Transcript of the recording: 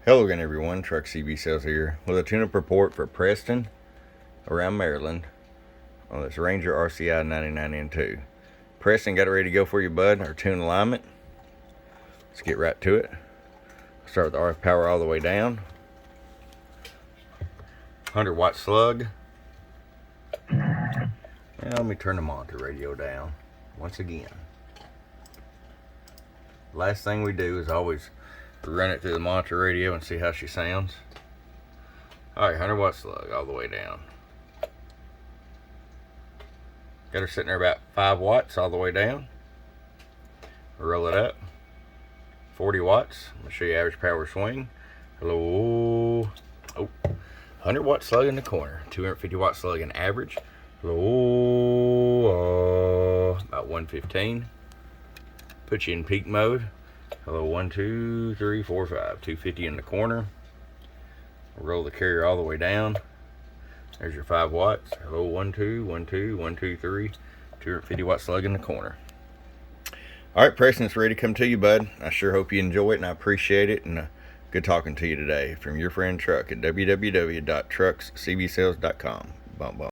Hello again everyone, Truck CB Sales here with a tune-up report for Preston around Maryland on this Ranger RCI 99N2. Preston, got it ready to go for you, bud. Our tune alignment. Let's get right to it. Start with the RF power all the way down. 100-watt slug. And let me turn the monitor radio down once again. Last thing we do is always run it through the monitor radio and see how she sounds. Alright, 100-watt slug all the way down. Got her sitting there about 5 watts all the way down. Roll it up. 40 watts. I'm going to show you average power swing. Hello. Oh, 100-watt slug in the corner. 250-watt slug in average. Hello. About 115. Put you in peak mode. Hello, 1, 2, 3, 4, 5. 250 in the corner. Roll the carrier all the way down. There's your 5 watts. Hello, 1, 2, 1, 2, 1, 2, 3. 250-watt slug in the corner. All right, Preston, it's ready to come to you, bud. I sure hope you enjoy it, and I appreciate it. And good talking to you today from your friend Truck at www.truckscbsales.com. Bump, bump.